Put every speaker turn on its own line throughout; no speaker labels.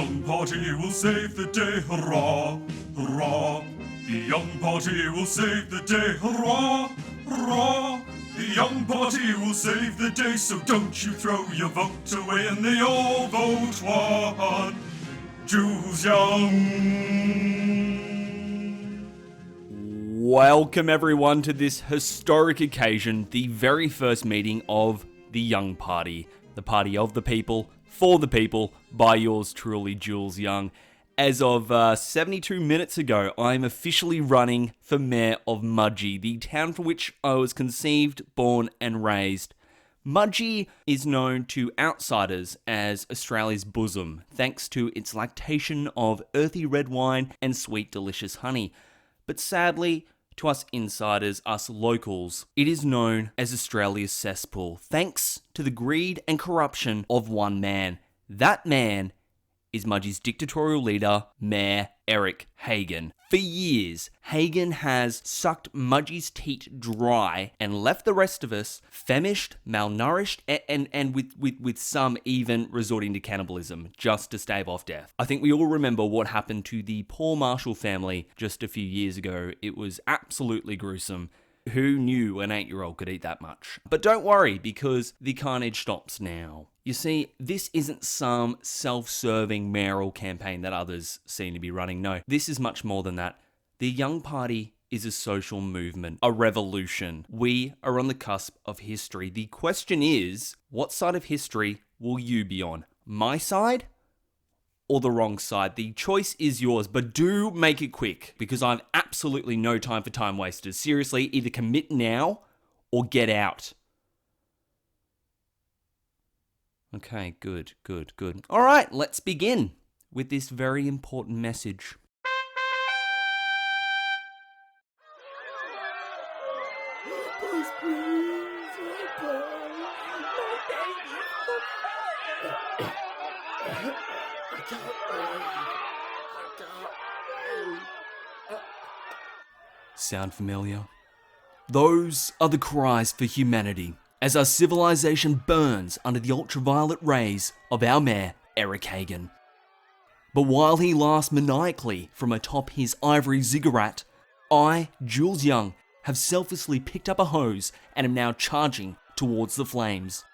young party will save the day, hurrah, hurrah. The young party will save the day, hurrah, hurrah. The young party will save the day, so don't you throw your vote away, and they all vote one. Jules Young.
Welcome everyone to this historic occasion, the very first meeting of the Young Party. The party of the people, for the people, by yours truly, Jules Young. As of 72 minutes ago, I'm officially running for Mayor of Mudgee, the town for which I was conceived, born and raised. Mudgee is known to outsiders as Australia's bosom, thanks to its lactation of earthy red wine and sweet delicious honey. But sadly, to us insiders, us locals, it is known as Australia's cesspool, thanks to the greed and corruption of one man. That man is Mudgee's dictatorial leader, Mayor Eric Hagan. For years, Hagan has sucked Mudgee's teat dry and left the rest of us famished, malnourished, and with some even resorting to cannibalism just to stave off death. I think we all remember what happened to the poor Marshall family just a few years ago. It was absolutely gruesome. Who knew an 8-year-old could eat that much? But don't worry, because the carnage stops now. You see, this isn't some self-serving mayoral campaign that others seem to be running. No, this is much more than that. The Young Party is a social movement, a revolution. We are on the cusp of history. The question is, what side of history will you be on? My side? Or the wrong side? The choice is yours, but do make it quick, because I've absolutely no time for time wasters. Seriously, either commit now or get out. Okay, good. All right, let's begin with this very important message. Sound familiar? Those are the cries for humanity as our civilization burns under the ultraviolet rays of our mayor, Eric Hagan. But while he laughs maniacally from atop his ivory ziggurat, I, Jules Young, have selflessly picked up a hose and am now charging towards the flames.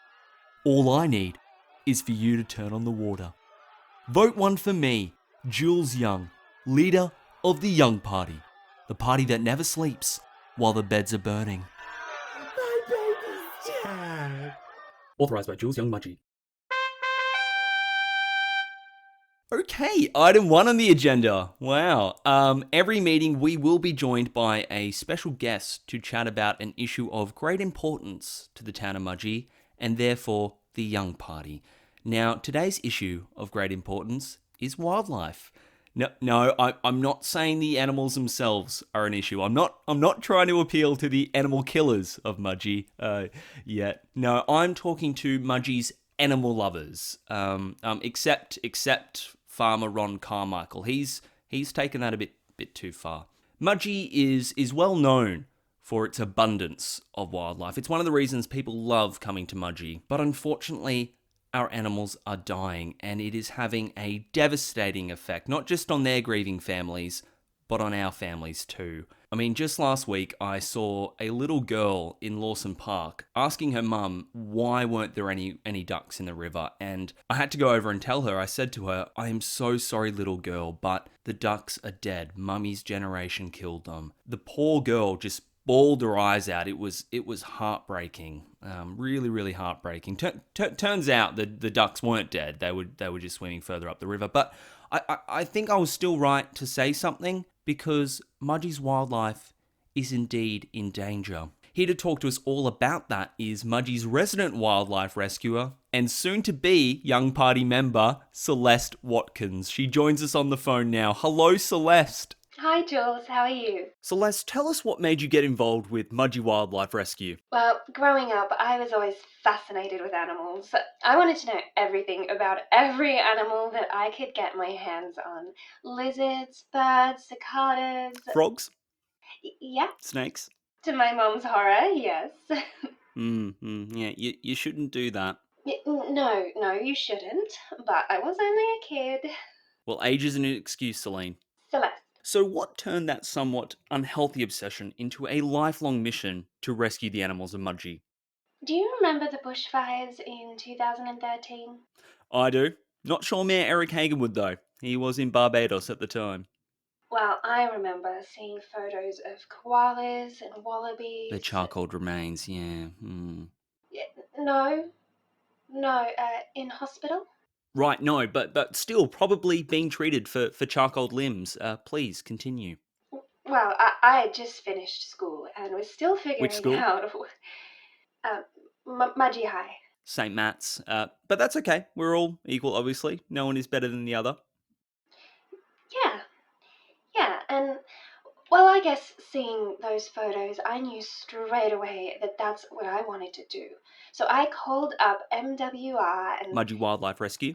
All I need is for you to turn on the water. Vote one for me, Jules Young, leader of the Young Party. The party that never sleeps while the beds are burning.
My baby's dead.
Authorised by Jules Young Mudgee. Okay, item 1 on the agenda. Wow. Every meeting we will be joined by a special guest to chat about an issue of great importance to the town of Mudgee and therefore the Young Party. Now, today's issue of great importance is wildlife. No, I'm not saying the animals themselves are an issue. I'm not trying to appeal to the animal killers of Mudgee yet. No, I'm talking to Mudgee's animal lovers. Except Farmer Ron Carmichael. He's taken that a bit too far. Mudgee is well known for its abundance of wildlife. It's one of the reasons people love coming to Mudgee. But unfortunately, our animals are dying, and it is having a devastating effect, not just on their grieving families, but on our families too. I mean, just last week, I saw a little girl in Lawson Park asking her mum why weren't there any ducks in the river, and I had to go over and tell her. I said to her, I am so sorry, little girl, but the ducks are dead. Mummy's generation killed them. The poor girl just bawled her eyes out. It was heartbreaking, really heartbreaking. Turns out that the ducks weren't dead. They were just swimming further up the river. But I think I was still right to say something, because Mudgee's wildlife is indeed in danger. Here to talk to us all about that is Mudgee's resident wildlife rescuer and soon-to-be Young Party member, Celeste Watkins. She joins us on the phone now. Hello, Celeste.
Hi Jules, how are you?
Celeste, tell us what made you get involved with Mudgee Wildlife Rescue.
Well, growing up, I was always fascinated with animals. I wanted to know everything about every animal that I could get my hands on. Lizards, birds, cicadas.
Frogs?
Yeah.
Snakes?
To my mom's horror, yes.
Yeah, you shouldn't do that.
No, you shouldn't. But I was only a kid.
Well, age isn't an excuse, Celine.
Celeste.
So what turned that somewhat unhealthy obsession into a lifelong mission to rescue the animals of Mudgee?
Do you remember the bushfires in 2013?
I do. Not sure Mayor Eric Hagan would, though. He was in Barbados at the time.
Well, I remember seeing photos of koalas and
The
wallabies.
charcoal remains, yeah.
No, no, in hospital?
Right, no, but still probably being treated for charcoal limbs. Please, continue.
Well, I had just finished school and was still
Which
figuring
school?
out. Mudgee High.
St. Matt's. But that's okay. We're all equal, obviously. No one is better than the other.
Yeah, yeah, and well, I guess seeing those photos, I knew straight away that that's what I wanted to do. So I called up MWR and
Mudgee Wildlife Rescue.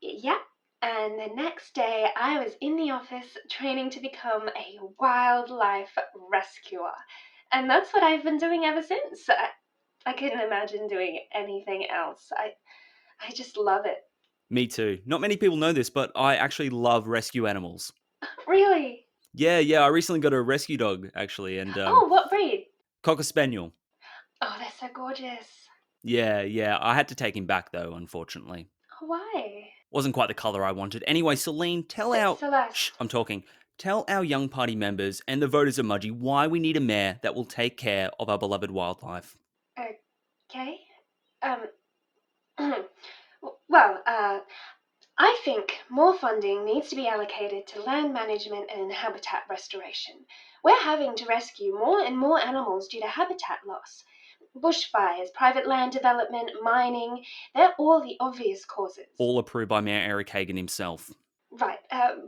yeah. And the next day, I was in the office training to become a wildlife rescuer. And that's what I've been doing ever since. I couldn't imagine doing anything else. I just love it.
Me too. Not many people know this, but I actually love rescue animals.
Really?
Yeah, I recently got a rescue dog, actually, and
Oh, what breed?
Cocker Spaniel.
Oh, they're so gorgeous.
Yeah, I had to take him back, though, unfortunately.
Why?
Wasn't quite the colour I wanted. Anyway, Celine, tell our...
Celeste.
Shh, I'm talking. Tell our young party members and the voters of Mudgee why we need a mayor that will take care of our beloved wildlife.
Okay. Um. Well, I think more funding needs to be allocated to land management and habitat restoration. We're having to rescue more and more animals due to habitat loss. Bushfires, private land development, mining, they're all the obvious causes.
All approved by Mayor Eric Hagan himself.
Right,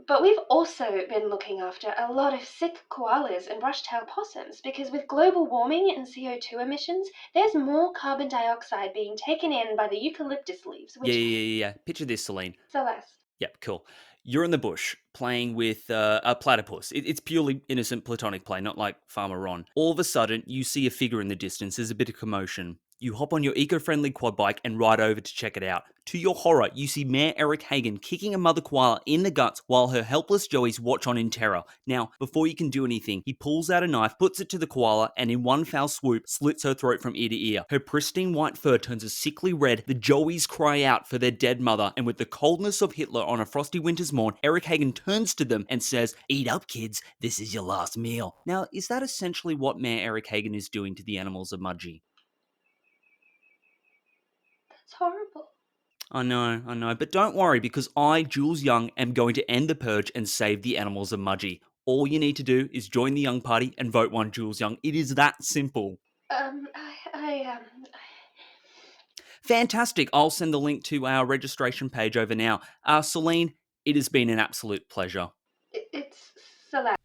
but we've also been looking after a lot of sick koalas and brush-tailed possums because with global warming and CO2 emissions, there's more carbon dioxide being taken in by the eucalyptus leaves, which...
Yeah. Picture this, Celine.
Celeste.
Yep, cool. You're in the bush playing with a platypus. It's purely innocent platonic play, not like Farmer Ron. All of a sudden, you see a figure in the distance. There's a bit of commotion. You hop on your eco-friendly quad bike and ride over to check it out. To your horror, you see Mayor Eric Hagan kicking a mother koala in the guts while her helpless joeys watch on in terror. Now, before you can do anything, he pulls out a knife, puts it to the koala, and in one foul swoop, slits her throat from ear to ear. Her pristine white fur turns a sickly red, the joeys cry out for their dead mother, and with the coldness of Hitler on a frosty winter's morn, Eric Hagan turns to them and says, "Eat up, kids, this is your last meal." Now, is that essentially what Mayor Eric Hagan is doing to the animals of Mudgee?
That's horrible.
I know, but don't worry because I, Jules Young, am going to end the purge and save the animals of Mudgee. All you need to do is join the Young Party and vote one Jules Young. It is that simple. Fantastic. I'll send the link to our registration page over now. Celine, it has been an absolute pleasure.
It's Celeste.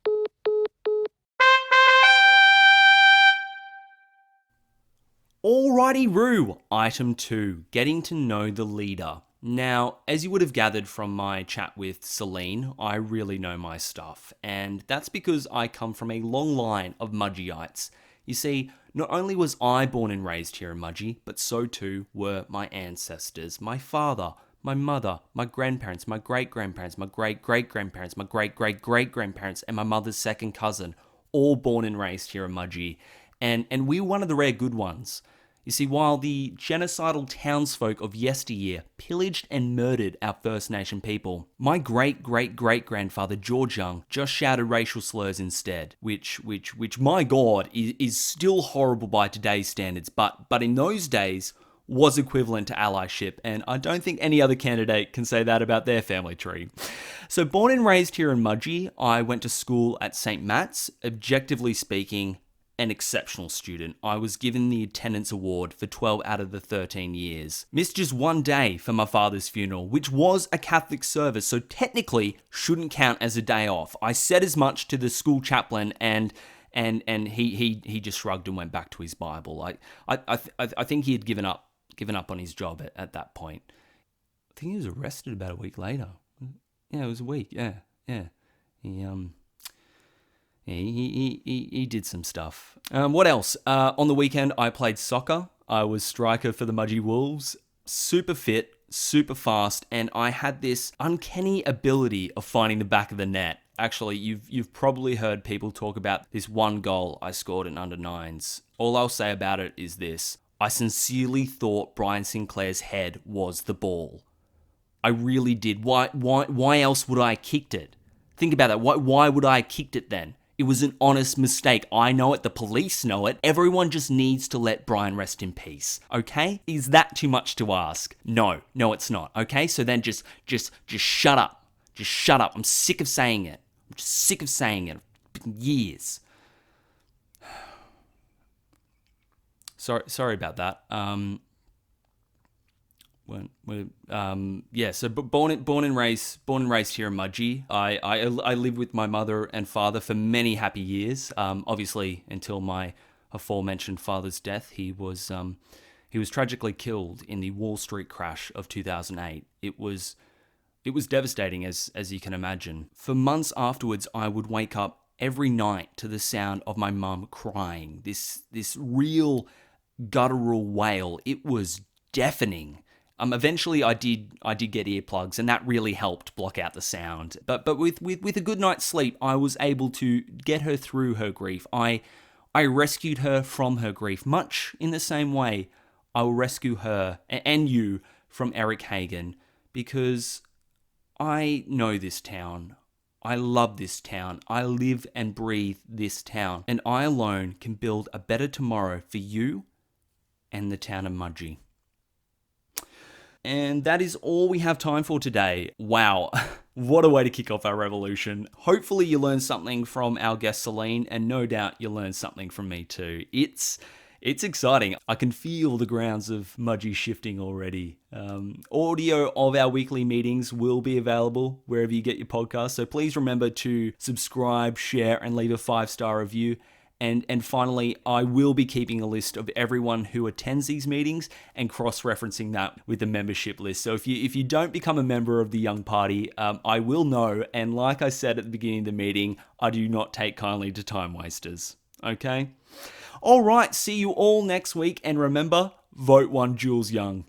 Alrighty, Roo. Item 2, getting to know the leader. Now, as you would have gathered from my chat with Celine, I really know my stuff, and that's because I come from a long line of Mudgeeites. You see, not only was I born and raised here in Mudgee, but so too were my ancestors, my father, my mother, my grandparents, my great-grandparents, my great-great-grandparents, my great-great-great-grandparents, and my mother's second cousin, all born and raised here in Mudgee. And we were one of the rare good ones. You see, while the genocidal townsfolk of yesteryear pillaged and murdered our First Nation people, my great-great-great-grandfather George Young just shouted racial slurs instead, which my God, is still horrible by today's standards, but in those days was equivalent to allyship, and I don't think any other candidate can say that about their family tree. So born and raised here in Mudgee, I went to school at St. Matt's, objectively speaking, an exceptional student. I was given the attendance award for 12 out of the 13 years. Missed just one day for my father's funeral, which was a Catholic service, so technically shouldn't count as a day off. I said as much to the school chaplain and he just shrugged and went back to his Bible. I think he had given up on his job at that point. I think he was arrested about a week later. Yeah, it was a week. Yeah. He did some stuff. What else? On the weekend, I played soccer. I was striker for the Mudgee Wolves. Super fit, super fast, and I had this uncanny ability of finding the back of the net. Actually, you've probably heard people talk about this one goal I scored in under nines. All I'll say about it is this. I sincerely thought Brian Sinclair's head was the ball. I really did. Why else would I have kicked it? Think about that. Why would I have kicked it then? It was an honest mistake. I know it. The police know it. Everyone just needs to let Brian rest in peace. Okay? Is that too much to ask? No, it's not. Okay? So then just shut up. Just shut up. I'm sick of saying it. I'm just sick of saying it. It's been years. Sorry about that. So born and raised here in Mudgee. I lived with my mother and father for many happy years. Obviously until my aforementioned father's death. He was tragically killed in the Wall Street crash of 2008. It was devastating, as you can imagine. For months afterwards, I would wake up every night to the sound of my mum crying. This real guttural wail. It was deafening. Eventually I did get earplugs, and that really helped block out the sound. But with a good night's sleep, I was able to get her through her grief. I rescued her from her grief, much in the same way I will rescue her and you from Eric Hagen, because I know this town. I love this town. I live and breathe this town, and I alone can build a better tomorrow for you and the town of Mudgee. And that is all we have time for today. Wow, what a way to kick off our revolution. Hopefully you learned something from our guest Celine, and no doubt you learned something from me too. It's exciting. I can feel the grounds of Mudgee shifting already. Audio of our weekly meetings will be available wherever you get your podcasts, so please remember to subscribe, share, and leave a 5-star review. And finally, I will be keeping a list of everyone who attends these meetings and cross-referencing that with the membership list. So if you don't become a member of the Young Party, I will know. And like I said at the beginning of the meeting, I do not take kindly to time wasters. Okay? All right, see you all next week. And remember, vote one Jules Young.